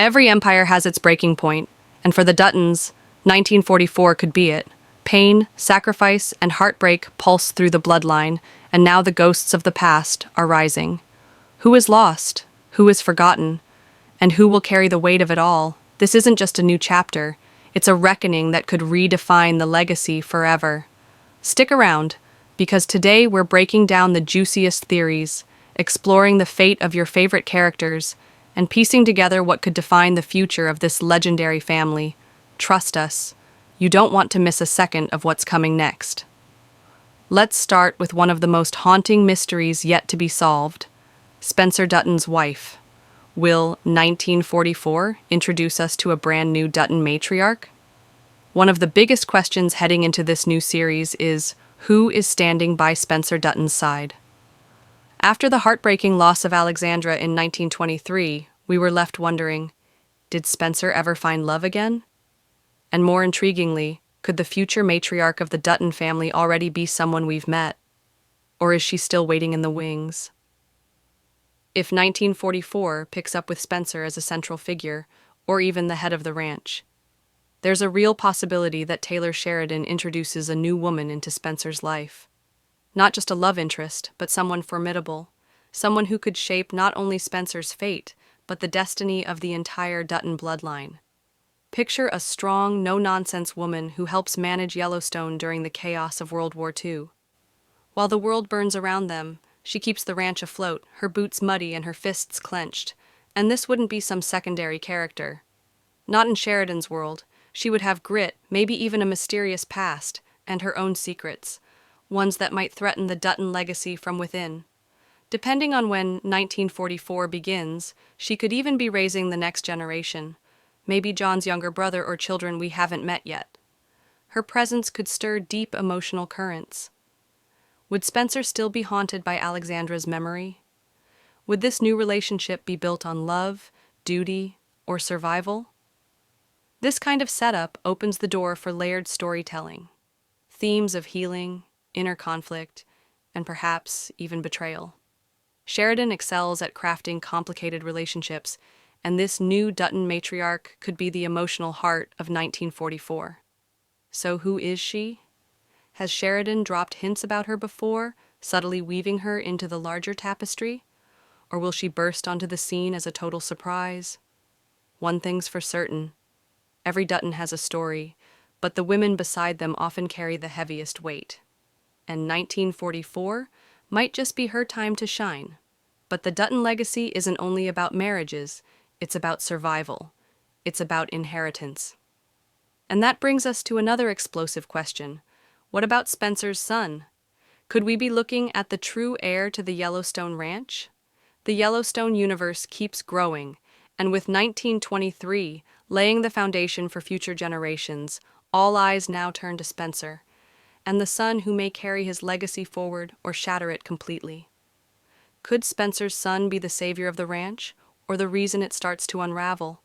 Every empire has its breaking point, and for the Duttons, 1944 could be it. Pain, sacrifice, and heartbreak pulse through the bloodline, and now the ghosts of the past are rising. Who is lost? Who is forgotten? And who will carry the weight of it all? This isn't just a new chapter, it's a reckoning that could redefine the legacy forever. Stick around, because today we're breaking down the juiciest theories, exploring the fate of your favorite characters, and piecing together what could define the future of this legendary family. Trust us, you don't want to miss a second of what's coming next. Let's start with one of the most haunting mysteries yet to be solved. Spencer Dutton's wife. Will 1944 introduce us to a brand new Dutton matriarch? One of the biggest questions heading into this new series is, who is standing by Spencer Dutton's side? After the heartbreaking loss of Alexandra in 1923, we were left wondering, did Spencer ever find love again? And more intriguingly, could the future matriarch of the Dutton family already be someone we've met? Or is she still waiting in the wings? If 1944 picks up with Spencer as a central figure, or even the head of the ranch, there's a real possibility that Taylor Sheridan introduces a new woman into Spencer's life. Not just a love interest, but someone formidable, someone who could shape not only Spencer's fate, but the destiny of the entire Dutton bloodline. Picture a strong, no-nonsense woman who helps manage Yellowstone during the chaos of World War II. While the world burns around them, she keeps the ranch afloat, her boots muddy and her fists clenched. And this wouldn't be some secondary character. Not in Sheridan's world. She would have grit, maybe even a mysterious past, and her own secrets, ones that might threaten the Dutton legacy from within. Depending on when 1944 begins, she could even be raising the next generation, maybe John's younger brother or children we haven't met yet. Her presence could stir deep emotional currents. Would Spencer still be haunted by Alexandra's memory? Would this new relationship be built on love, duty, or survival? This kind of setup opens the door for layered storytelling, themes of healing, inner conflict, and perhaps even betrayal. Sheridan excels at crafting complicated relationships, and this new Dutton matriarch could be the emotional heart of 1944. So who is she? Has Sheridan dropped hints about her before, subtly weaving her into the larger tapestry? Or will she burst onto the scene as a total surprise? One thing's for certain. Every Dutton has a story, but the women beside them often carry the heaviest weight. And 1944 might just be her time to shine. But the Dutton legacy isn't only about marriages, it's about survival. It's about inheritance. And that brings us to another explosive question. What about Spencer's son? Could we be looking at the true heir to the Yellowstone ranch? The Yellowstone universe keeps growing, and with 1923 laying the foundation for future generations, all eyes now turn to Spencer, and the son who may carry his legacy forward or shatter it completely. Could Spencer's son be the savior of the ranch, or the reason it starts to unravel?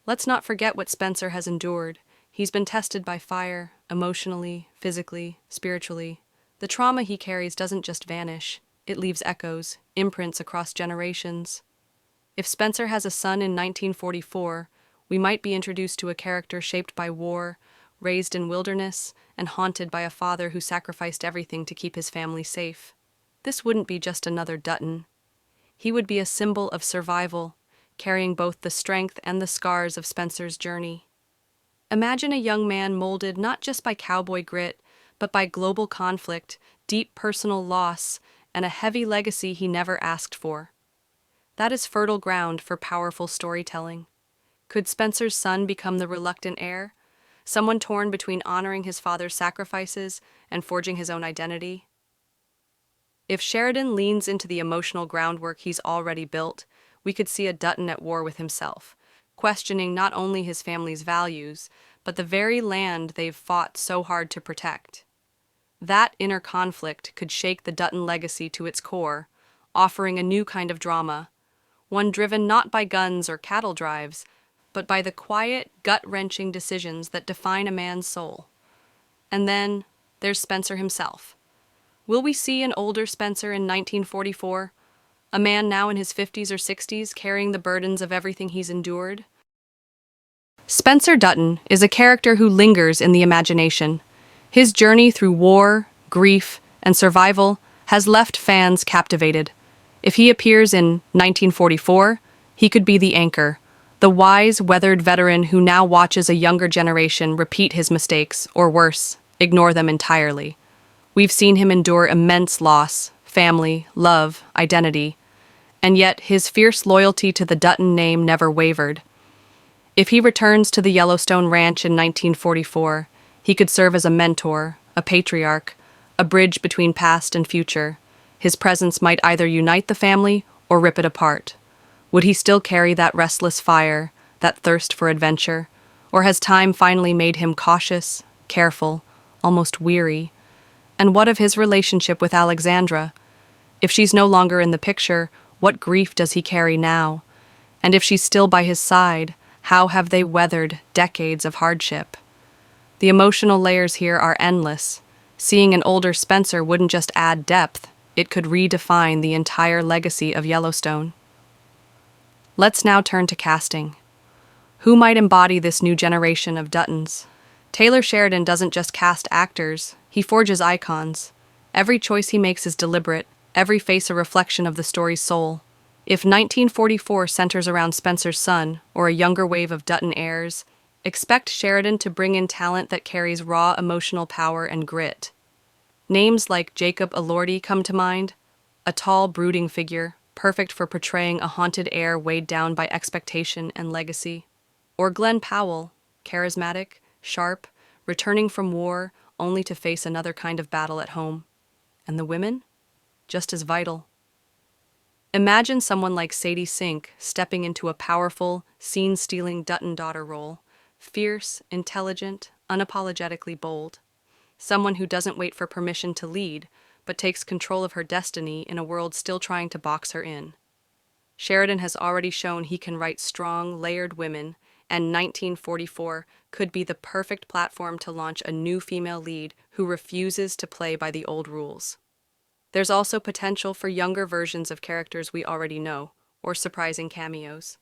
Let's not forget what Spencer has endured. He's been tested by fire, emotionally, physically, spiritually. The trauma he carries doesn't just vanish, it leaves echoes, imprints across generations. If Spencer has a son in 1944, we might be introduced to a character shaped by war, raised in wilderness, and haunted by a father who sacrificed everything to keep his family safe. This wouldn't be just another Dutton. He would be a symbol of survival, carrying both the strength and the scars of Spencer's journey. Imagine a young man molded not just by cowboy grit, but by global conflict, deep personal loss, and a heavy legacy he never asked for. That is fertile ground for powerful storytelling. Could Spencer's son become the reluctant heir, someone torn between honoring his father's sacrifices and forging his own identity? If Sheridan leans into the emotional groundwork he's already built, we could see a Dutton at war with himself, questioning not only his family's values, but the very land they've fought so hard to protect. That inner conflict could shake the Dutton legacy to its core, offering a new kind of drama, one driven not by guns or cattle drives, but by the quiet, gut-wrenching decisions that define a man's soul. And then there's Spencer himself. Will we see an older Spencer in 1944, A man now in his 50s or 60s carrying the burdens of everything he's endured? Spencer Dutton is a character who lingers in the imagination. His journey through war, grief, and survival has left fans captivated. If he appears in 1944, he could be the anchor, the wise, weathered veteran who now watches a younger generation repeat his mistakes, or worse, ignore them entirely. We've seen him endure immense loss, family, love, identity, and yet his fierce loyalty to the Dutton name never wavered. If he returns to the Yellowstone Ranch in 1944, he could serve as a mentor, a patriarch, a bridge between past and future. His presence might either unite the family or rip it apart. Would he still carry that restless fire, that thirst for adventure? Or has time finally made him cautious, careful, almost weary? And what of his relationship with Alexandra? If she's no longer in the picture, what grief does he carry now? And if she's still by his side, how have they weathered decades of hardship? The emotional layers here are endless. Seeing an older Spencer wouldn't just add depth, it could redefine the entire legacy of Yellowstone. Let's now turn to casting. Who might embody this new generation of Duttons? Taylor Sheridan doesn't just cast actors, he forges icons. Every choice he makes is deliberate, every face a reflection of the story's soul. If 1944 centers around Spencer's son, or a younger wave of Dutton heirs, expect Sheridan to bring in talent that carries raw emotional power and grit. Names like Jacob Elordi come to mind, a tall, brooding figure, perfect for portraying a haunted heir weighed down by expectation and legacy. Or Glenn Powell, charismatic, sharp, returning from war only to face another kind of battle at home. And the women? Just as vital. Imagine someone like Sadie Sink stepping into a powerful, scene-stealing Dutton daughter role, fierce, intelligent, unapologetically bold. Someone who doesn't wait for permission to lead, but takes control of her destiny in a world still trying to box her in. Sheridan has already shown he can write strong, layered women, and 1944 could be the perfect platform to launch a new female lead who refuses to play by the old rules. There's also potential for younger versions of characters we already know, or surprising cameos.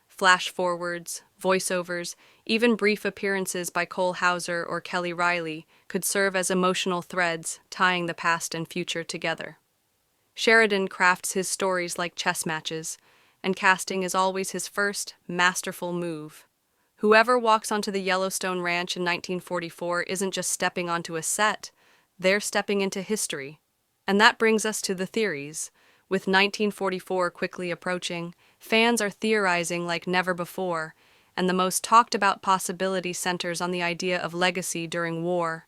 Flash forwards, voiceovers, even brief appearances by Cole Hauser or Kelly Riley could serve as emotional threads tying the past and future together. Sheridan crafts his stories like chess matches, and casting is always his first, masterful move. Whoever walks onto the Yellowstone Ranch in 1944 isn't just stepping onto a set, they're stepping into history. And that brings us to the theories. With 1944 quickly approaching, fans are theorizing like never before, and the most talked about possibility centers on the idea of legacy during war.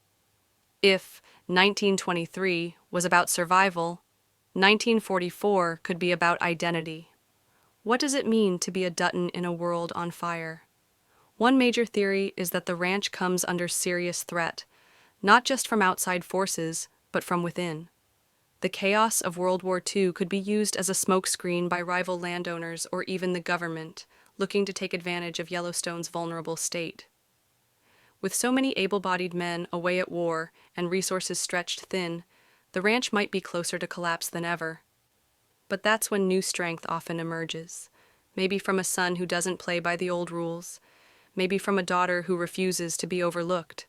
If 1923 was about survival, 1944 could be about identity. What does it mean to be a Dutton in a world on fire? One major theory is that the ranch comes under serious threat, not just from outside forces, but from within. The chaos of World War II could be used as a smokescreen by rival landowners or even the government, looking to take advantage of Yellowstone's vulnerable state. With so many able-bodied men away at war and resources stretched thin, the ranch might be closer to collapse than ever. But that's when new strength often emerges. Maybe from a son who doesn't play by the old rules, maybe from a daughter who refuses to be overlooked.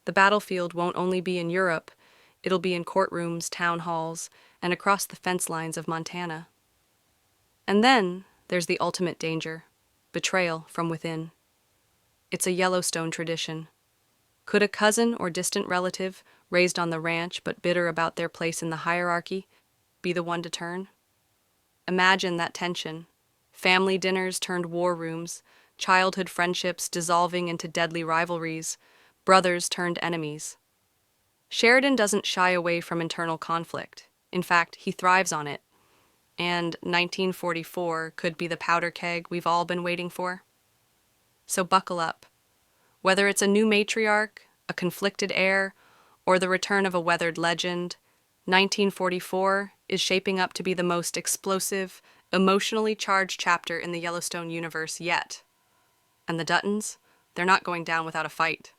The battlefield won't only be in Europe, it'll be in courtrooms, town halls, and across the fence lines of Montana. And then there's the ultimate danger, betrayal from within. It's a Yellowstone tradition. Could a cousin or distant relative, raised on the ranch but bitter about their place in the hierarchy, be the one to turn? Imagine that tension. Family dinners turned war rooms, childhood friendships dissolving into deadly rivalries, brothers turned enemies. Sheridan doesn't shy away from internal conflict. In fact, he thrives on it. And 1944 could be the powder keg we've all been waiting for. So buckle up. Whether it's a new matriarch, a conflicted heir, or the return of a weathered legend, 1944 is shaping up to be the most explosive, emotionally charged chapter in the Yellowstone universe yet. And the Duttons, they're not going down without a fight.